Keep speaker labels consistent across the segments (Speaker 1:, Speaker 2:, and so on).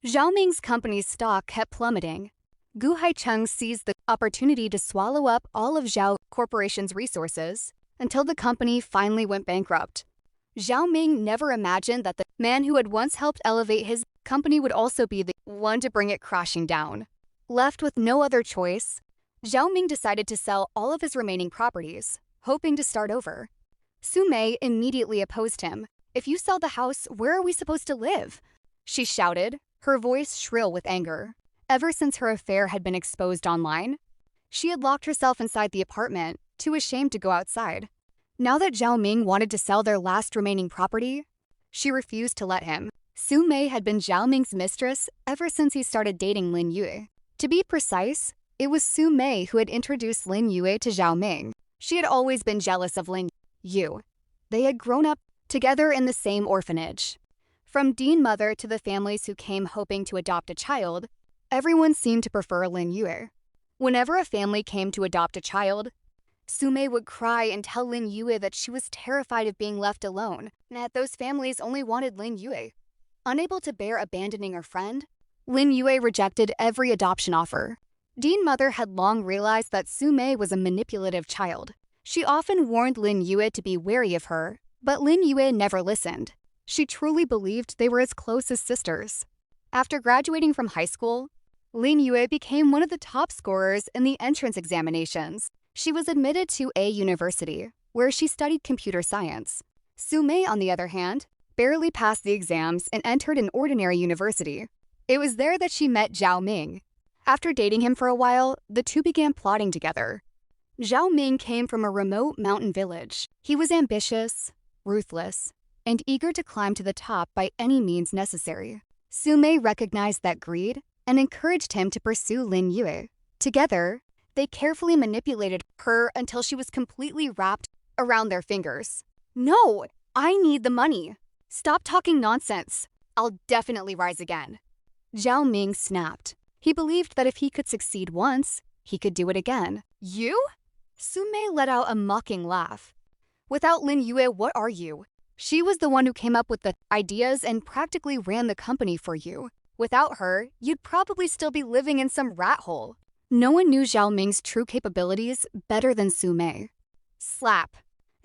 Speaker 1: Zhao Ming's company's stock kept plummeting. Gu Haicheng seized the opportunity to swallow up all of Zhao Corporation's resources until the company finally went bankrupt. Zhao Ming never imagined that the man who had once helped elevate his company would also be the one to bring it crashing down. Left with no other choice, Zhao Ming decided to sell all of his remaining properties, hoping to start over. Su Mei immediately opposed him. "If you sell the house, where are we supposed to live?" she shouted, her voice shrill with anger. Ever since her affair had been exposed online, she had locked herself inside the apartment, too ashamed to go outside. Now that Zhao Ming wanted to sell their last remaining property, she refused to let him. Su Mei had been Zhao Ming's mistress ever since he started dating Lin Yue. To be precise, it was Su Mei who had introduced Lin Yue to Zhao Ming. She had always been jealous of Lin Yue. They had grown up together in the same orphanage. From Dean Mother to the families who came hoping to adopt a child, everyone seemed to prefer Lin Yue. Whenever a family came to adopt a child, Su Mei would cry and tell Lin Yue that she was terrified of being left alone and that those families only wanted Lin Yue. Unable to bear abandoning her friend, Lin Yue rejected every adoption offer. Dean Mother had long realized that Su Mei was a manipulative child. She often warned Lin Yue to be wary of her, but Lin Yue never listened. She truly believed they were as close as sisters. After graduating from high school, Lin Yue became one of the top scorers in the entrance examinations. She was admitted to a university, where she studied computer science. Su Mei, on the other hand, barely passed the exams and entered an ordinary university. It was there that she met Zhao Ming. After dating him for a while, the two began plotting together. Zhao Ming came from a remote mountain village. He was ambitious, ruthless, and eager to climb to the top by any means necessary. Su Mei recognized that greed and encouraged him to pursue Lin Yue. Together, they carefully manipulated her until she was completely wrapped around their fingers. "No, I need the money. Stop talking nonsense. I'll definitely rise again." Zhao Ming snapped. He believed that if he could succeed once, he could do it again. "You?" Su Mei let out a mocking laugh. "Without Lin Yue, what are you? She was the one who came up with the ideas and practically ran the company for you. Without her, you'd probably still be living in some rat hole." No one knew Zhao Ming's true capabilities better than Su Mei. Slap.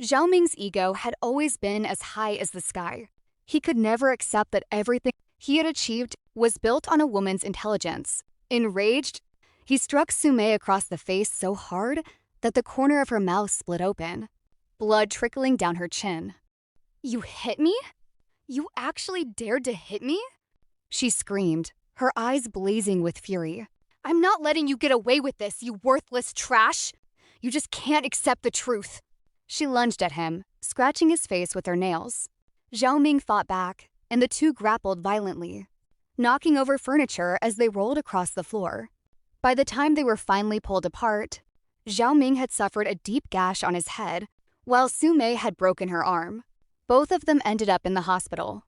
Speaker 1: Zhao Ming's ego had always been as high as the sky. He could never accept that everything he had achieved was built on a woman's intelligence. Enraged, he struck Su Mei across the face so hard that the corner of her mouth split open, blood trickling down her chin. "You hit me? You actually dared to hit me?" she screamed, her eyes blazing with fury. "I'm not letting you get away with this, you worthless trash! You just can't accept the truth." She lunged at him, scratching his face with her nails. Zhao Ming fought back, and the two grappled violently, knocking over furniture as they rolled across the floor. By the time they were finally pulled apart, Zhao Ming had suffered a deep gash on his head, while Su Mei had broken her arm. Both of them ended up in the hospital.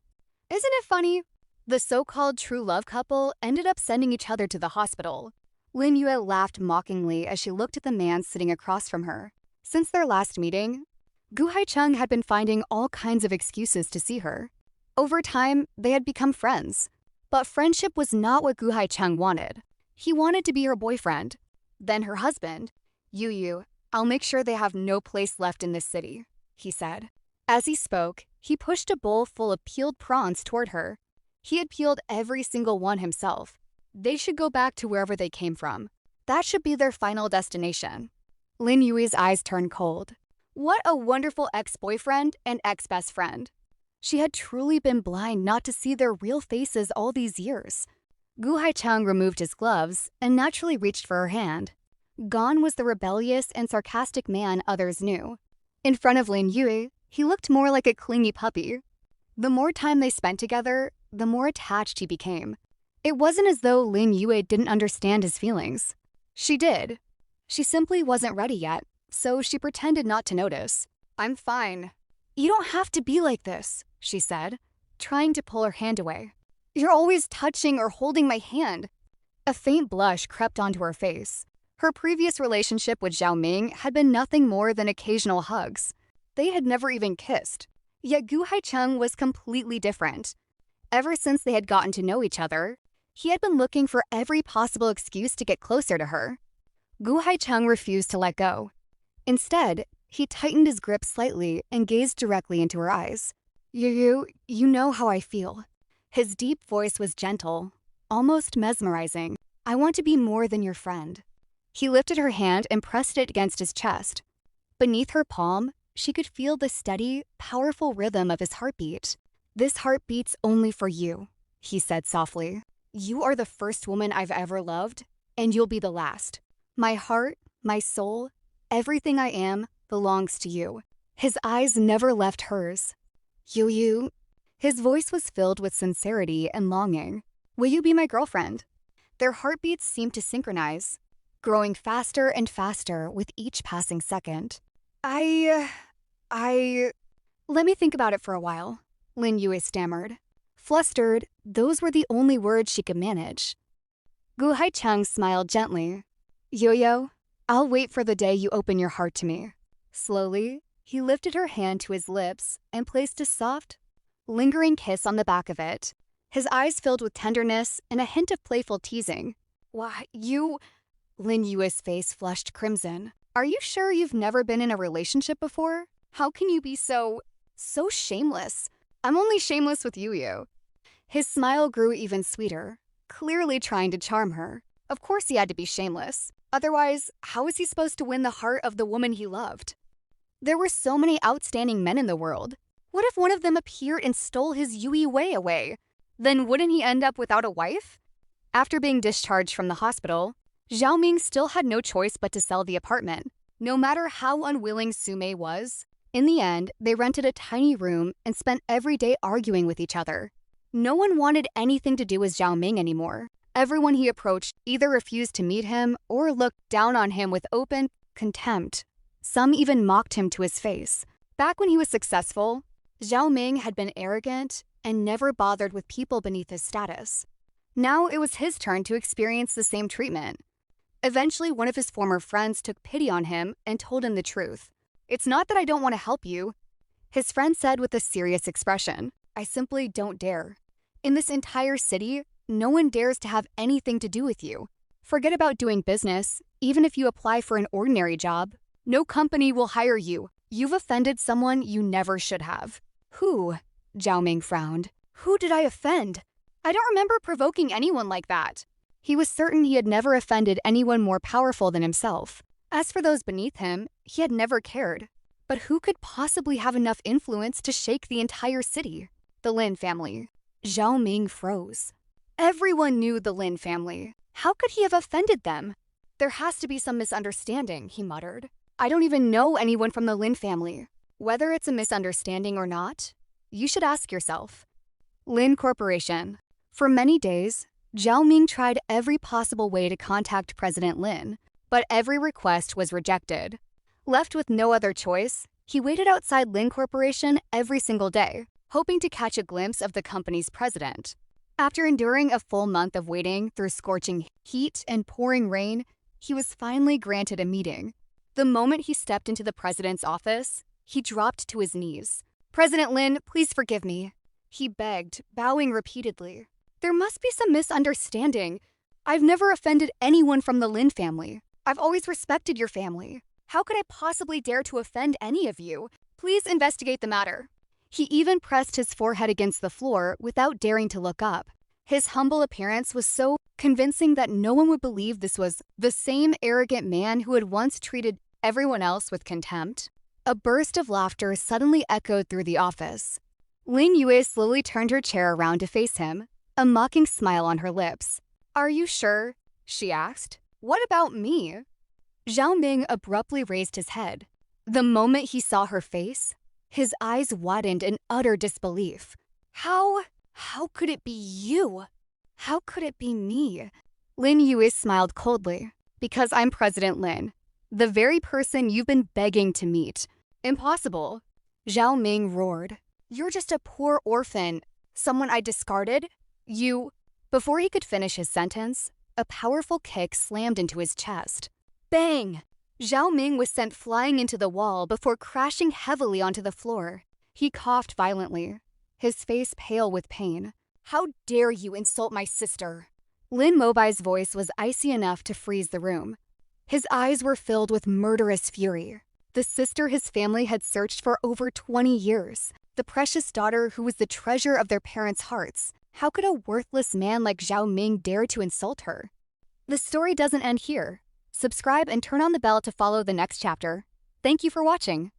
Speaker 1: Isn't it funny? The so-called true love couple ended up sending each other to the hospital. Lin Yue laughed mockingly as she looked at the man sitting across from her. Since their last meeting, Gu Haicheng had been finding all kinds of excuses to see her. Over time, they had become friends. But friendship was not what Gu Haicheng wanted. He wanted to be her boyfriend. Then her husband, Yu, "I'll make sure they have no place left in this city," he said. As he spoke, he pushed a bowl full of peeled prawns toward her. He had peeled every single one himself. They should go back to wherever they came from. That should be their final destination. Lin Yue's eyes turned cold. What a wonderful ex-boyfriend and ex-best friend. She had truly been blind not to see their real faces all these years. Gu Haicheng removed his gloves and naturally reached for her hand. Gone was the rebellious and sarcastic man others knew. In front of Lin Yue, he looked more like a clingy puppy. The more time they spent together, the more attached he became. It wasn't as though Lin Yue didn't understand his feelings. She did. She simply wasn't ready yet, so she pretended not to notice. "I'm fine." "You don't have to be like this," she said, trying to pull her hand away. "You're always touching or holding my hand." A faint blush crept onto her face. Her previous relationship with Zhao Ming had been nothing more than occasional hugs. They had never even kissed. Yet Gu Haicheng was completely different. Ever since they had gotten to know each other, He had been looking for every possible excuse to get closer to her. Gu Haicheng refused to let go. Instead, he tightened his grip slightly and gazed directly into her eyes. You know how I feel." His deep voice was gentle, almost mesmerizing. "I want to be more than your friend." He lifted her hand and pressed it against his chest. Beneath her palm, she could feel the steady, powerful rhythm of his heartbeat. "This heart beats only for you," he said softly. "You are the first woman I've ever loved, and you'll be the last. My heart, my soul, everything I am belongs to you." His eyes never left hers. You. His voice was filled with sincerity and longing. "Will you be my girlfriend?" Their heartbeats seemed to synchronize, growing faster and faster with each passing second. I... Let me think about it for a while," Lin Yue stammered. Flustered, those were the only words she could manage. Gu Haicheng smiled gently. "Yo-yo, I'll wait for the day you open your heart to me." Slowly, he lifted her hand to his lips and placed a soft, lingering kiss on the back of it. His eyes filled with tenderness and a hint of playful teasing. "Why, you..." Lin Yue's face flushed crimson. "Are you sure you've never been in a relationship before? How can you be so shameless?" "I'm only shameless with Yu. His smile grew even sweeter, clearly trying to charm her. Of course he had to be shameless. Otherwise, how was he supposed to win the heart of the woman he loved? There were so many outstanding men in the world. What if one of them appeared and stole his Yui Wei away? Then wouldn't he end up without a wife? After being discharged from the hospital, Zhao Ming still had no choice but to sell the apartment. No matter how unwilling Su Mei was, in the end, they rented a tiny room and spent every day arguing with each other. No one wanted anything to do with Zhao Ming anymore. Everyone he approached either refused to meet him or looked down on him with open contempt. Some even mocked him to his face. Back when he was successful, Zhao Ming had been arrogant and never bothered with people beneath his status. Now it was his turn to experience the same treatment. Eventually, one of his former friends took pity on him and told him the truth. "It's not that I don't want to help you," his friend said with a serious expression. "I simply don't dare. In this entire city, no one dares to have anything to do with you. Forget about doing business. Even if you apply for an ordinary job, no company will hire you. You've offended someone you never should have." "Who?" Zhao Ming frowned. "Who did I offend? I don't remember provoking anyone like that." He was certain he had never offended anyone more powerful than himself. As for those beneath him, he had never cared. But who could possibly have enough influence to shake the entire city? The Lin family. Zhao Ming froze. Everyone knew the Lin family. How could he have offended them? "There has to be some misunderstanding," he muttered. "I don't even know anyone from the Lin family. Whether it's a misunderstanding or not, you should ask yourself." Lin Corporation. For many days, Zhao Ming tried every possible way to contact President Lin, but every request was rejected. Left with no other choice, he waited outside Lin Corporation every single day, hoping to catch a glimpse of the company's president. After enduring a full month of waiting through scorching heat and pouring rain, he was finally granted a meeting. The moment he stepped into the president's office, he dropped to his knees. "President Lin, please forgive me," he begged, bowing repeatedly. "There must be some misunderstanding. I've never offended anyone from the Lin family. I've always respected your family. How could I possibly dare to offend any of you? Please investigate the matter." He even pressed his forehead against the floor without daring to look up. His humble appearance was so convincing that no one would believe this was the same arrogant man who had once treated everyone else with contempt. A burst of laughter suddenly echoed through the office. Lin Yue slowly turned her chair around to face him, a mocking smile on her lips. "Are you sure?" she asked. "What about me?" Zhao Ming abruptly raised his head. The moment he saw her face, his eyes widened in utter disbelief. How could it be you? How could it be me?" Lin Yue smiled coldly. "Because I'm President Lin, the very person you've been begging to meet." "Impossible." Zhao Ming roared. "You're just a poor orphan, someone I discarded. You..." Before he could finish his sentence, a powerful kick slammed into his chest. Bang! Zhao Ming was sent flying into the wall before crashing heavily onto the floor. He coughed violently, his face pale with pain. "How dare you insult my sister?" Lin Mobai's voice was icy enough to freeze the room. His eyes were filled with murderous fury. The sister his family had searched for over 20 years. The precious daughter who was the treasure of their parents' hearts. How could a worthless man like Zhao Ming dare to insult her? The story doesn't end here. Subscribe and turn on the bell to follow the next chapter. Thank you for watching.